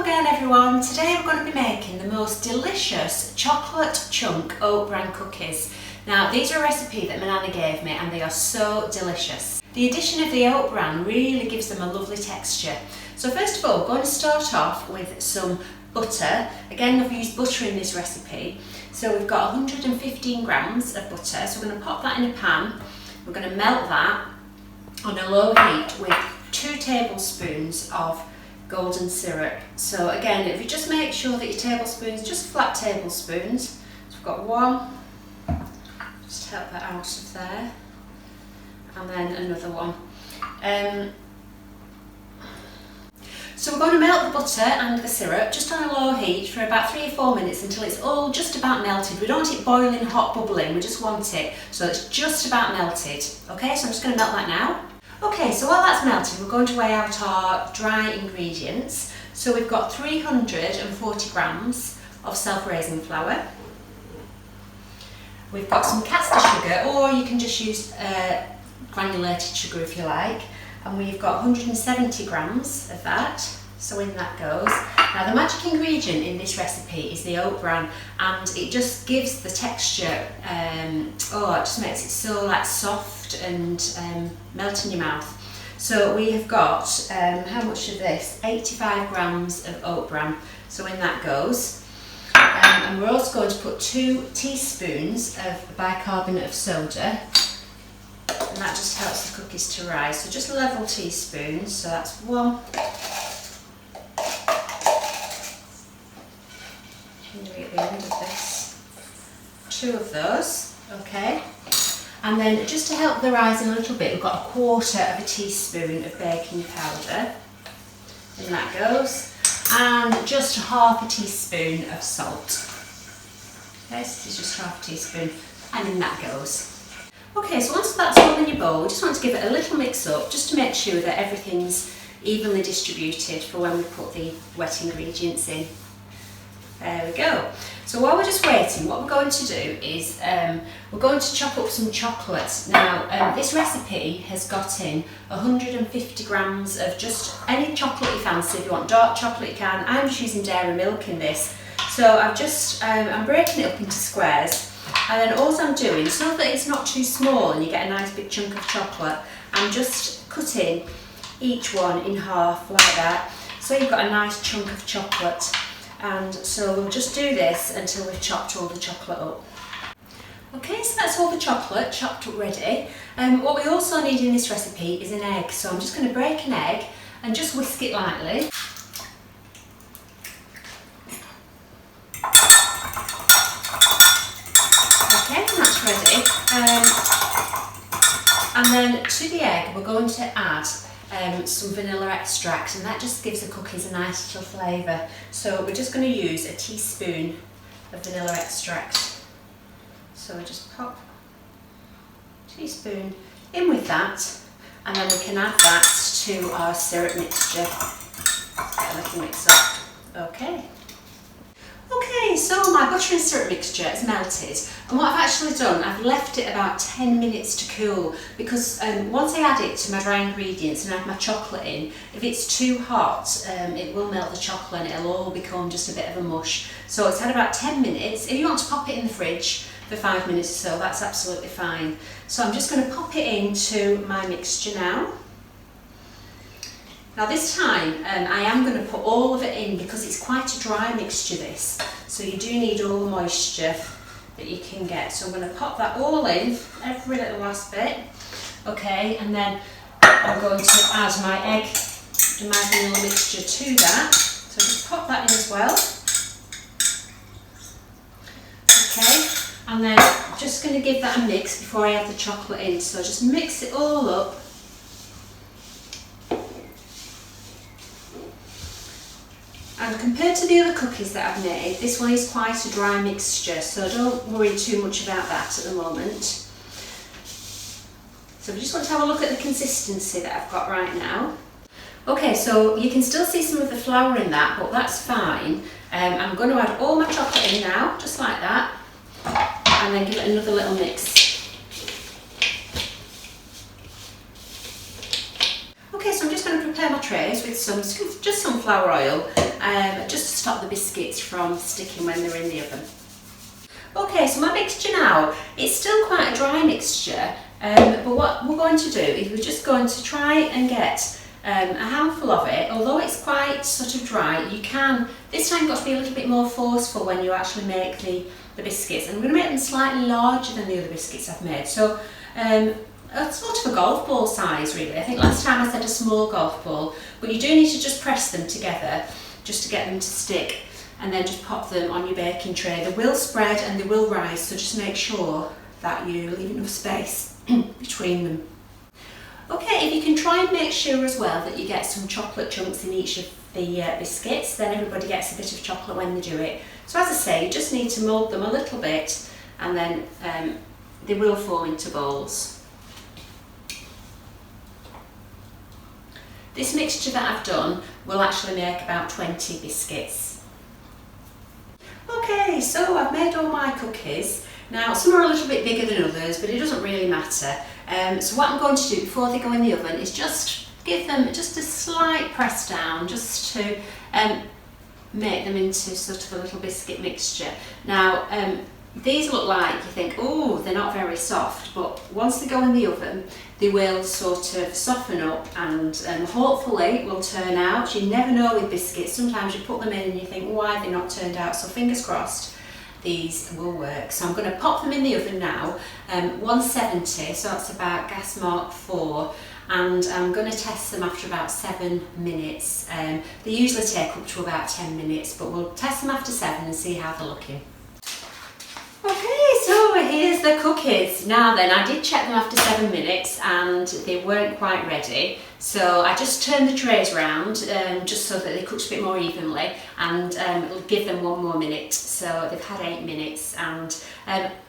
Hello again everyone. Today we're going to be making the most delicious chocolate chunk Oatbran cookies. Now these are a recipe that my nana gave me and they are so delicious. The addition of the Oatbran really gives them a lovely texture. So first of all we're going to start off with some butter. Again I've used butter in this recipe. So we've got 115 grams of butter. So we're going to pop that in a pan. We're going to melt that on a low heat with 2 tablespoons of golden syrup. So again, if you just make sure that your tablespoons, just flat tablespoons. So we've got 1, just help that out of there, and then another 1. So we're going to melt the butter and the syrup just on a low heat for about 3 or 4 minutes until it's all just about melted. We don't want it boiling, hot, bubbling, we just want it so it's just about melted. Okay, so I'm just going to melt that now. Okay, so while that's melting, we're going to weigh out our dry ingredients. So we've got 340 grams of self-raising flour. We've got some caster sugar, or you can just use granulated sugar if you like. And we've got 170 grams of that, so in that goes. Now the magic ingredient in this recipe is the Oatbran, and it just gives the texture, it just makes it so like soft and melt in your mouth. So we have got, how much of this? 85 grams of Oatbran, so in that goes. And we're also going to put 2 teaspoons of bicarbonate of soda, and that just helps the cookies to rise. So just level teaspoons, so that's 1. At the end of this, 2 of those, okay. And then just to help the rising a little bit, we've got 1/4 of a teaspoon of baking powder, and that goes, and just 1/2 teaspoon of salt. Okay, so this is just 1/2 teaspoon, and in that goes. Okay, so once that's all in your bowl, just want to give it a little mix up, just to make sure that everything's evenly distributed for when we put the wet ingredients in. There we go. So while we're just waiting, what we're going to do is we're going to chop up some chocolate. Now this recipe has got in 150 grams of just any chocolate you fancy. If you want dark chocolate you can. I'm just using dairy milk in this. So I've just, I'm breaking it up into squares, and then all I'm doing, so that it's not too small and you get a nice big chunk of chocolate, I'm just cutting each one in half like that. So you've got a nice chunk of chocolate. And so we'll just do this until we've chopped all the chocolate up. Okay, so that's all the chocolate chopped up ready. What we also need in this recipe is an egg. So I'm just going to break an egg and just whisk it lightly. Okay, and that's ready. And then to the egg we're going to add some vanilla extract, and that just gives the cookies a nice little flavour. So we're just going to use a teaspoon of vanilla extract. So we just pop a teaspoon in with that, and then we can add that to our syrup mixture. Get a little mix up. Okay. Okay, so my butter and syrup mixture is melted, and what I've actually done, I've left it about 10 minutes to cool, because once I add it to my dry ingredients and add my chocolate in, if it's too hot it will melt the chocolate and it'll all become just a bit of a mush. So it's had about 10 minutes. If you want to pop it in the fridge for 5 minutes or so, that's absolutely fine. So I'm just going to pop it into my mixture now. Now this time I am going to put all of it in because it's quite a dry mixture this, so you do need all the moisture that you can get. So I'm going to pop that all in, every little last bit, okay, and then I'm going to add my egg and my vanilla mixture to that, so just pop that in as well, okay, and then I'm just going to give that a mix before I add the chocolate in, so just mix it all up. And compared to the other cookies that I've made, this one is quite a dry mixture, so don't worry too much about that at the moment. So we just want to have a look at the consistency that I've got right now. Okay, so you can still see some of the flour in that, but that's fine. I'm going to add all my chocolate in now, just like that, and then give it another little mix. Okay, so I'm just going to prepare prepare my trays with just some flour oil, just to stop the biscuits from sticking when they're in the oven. Okay, so my mixture now, it's still quite a dry mixture, but what we're going to do is we're just going to try and get a handful of it. Although it's quite sort of dry, you can, this time you've got to be a little bit more forceful when you actually make the biscuits. And I'm going to make them slightly larger than the other biscuits I've made. So a sort of a golf ball size really. I think last time I said a small golf ball, but you do need to just press them together just to get them to stick, and then just pop them on your baking tray. They will spread and they will rise, so just make sure that you leave enough space between them. Okay, if you can try and make sure as well that you get some chocolate chunks in each of the biscuits, then everybody gets a bit of chocolate when they do it. So as I say, you just need to mould them a little bit, and then they will form into balls. This mixture that I've done will actually make about 20 biscuits. Okay, so I've made all my cookies. Now some are a little bit bigger than others, but it doesn't really matter. So what I'm going to do before they go in the oven is just give them just a slight press down, just to make them into sort of a little biscuit mixture. Now these look like you think, oh, they're not very soft, but once they go in the oven they will sort of soften up, and hopefully will turn out. You never know with biscuits, sometimes you put them in and you think, why have they not turned out? So fingers crossed these will work. So I'm going to pop them in the oven now, 170, so that's about gas mark 4, and I'm going to test them after about 7 minutes. They usually take up to about 10 minutes, but we'll test them after 7 and see how they're looking. Okay, so here's the cookies. Now then, I did check them after 7 minutes and they weren't quite ready, so I just turned the trays around just so that they cooked a bit more evenly, and we'll give them 1 more minute. So they've had 8 minutes, and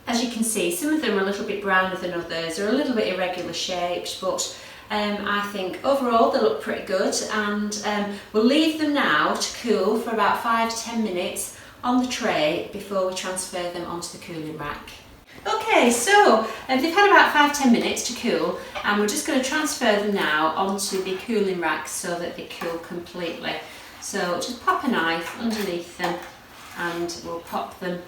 as you can see, some of them are a little bit browner than others, they're a little bit irregular shaped, but I think overall they look pretty good, and we'll leave them now to cool for about 5 to 10 minutes on the tray before we transfer them onto the cooling rack. Okay, so they've had about 5-10 minutes to cool, and we're just going to transfer them now onto the cooling rack so that they cool completely. So just pop a knife underneath them and we'll pop them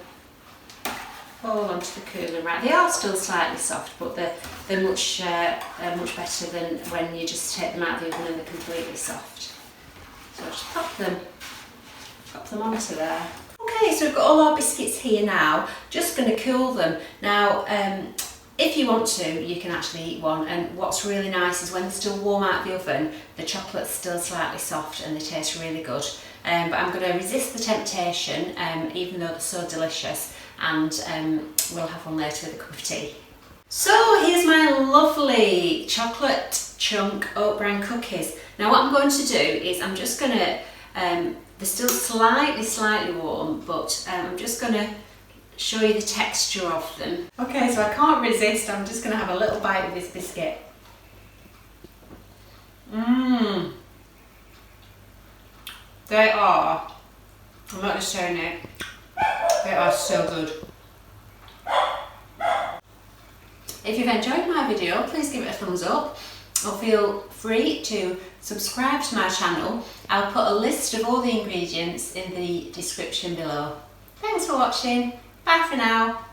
all onto the cooling rack. They are still slightly soft, but they're much better than when you just take them out of the oven and they're completely soft. So just pop them onto there. Okay, so we've got all our biscuits here now, just going to cool them. Now, if you want to, you can actually eat one, and what's really nice is when they're still warm out of the oven, the chocolate's still slightly soft and they taste really good. But I'm going to resist the temptation, even though they're so delicious, and we'll have one later with a cup of tea. So here's my lovely chocolate chunk Oatbran cookies. Now what I'm going to do is I'm just going to, they're still slightly warm, but I'm just going to show you the texture of them. Okay, so I can't resist, I'm just going to have a little bite of this biscuit. They are, I'm not just showing it, they are so good. If you've enjoyed my video, please give it a thumbs up, or feel free to subscribe to my channel. I'll put a list of all the ingredients in the description below. Thanks for watching. Bye for now.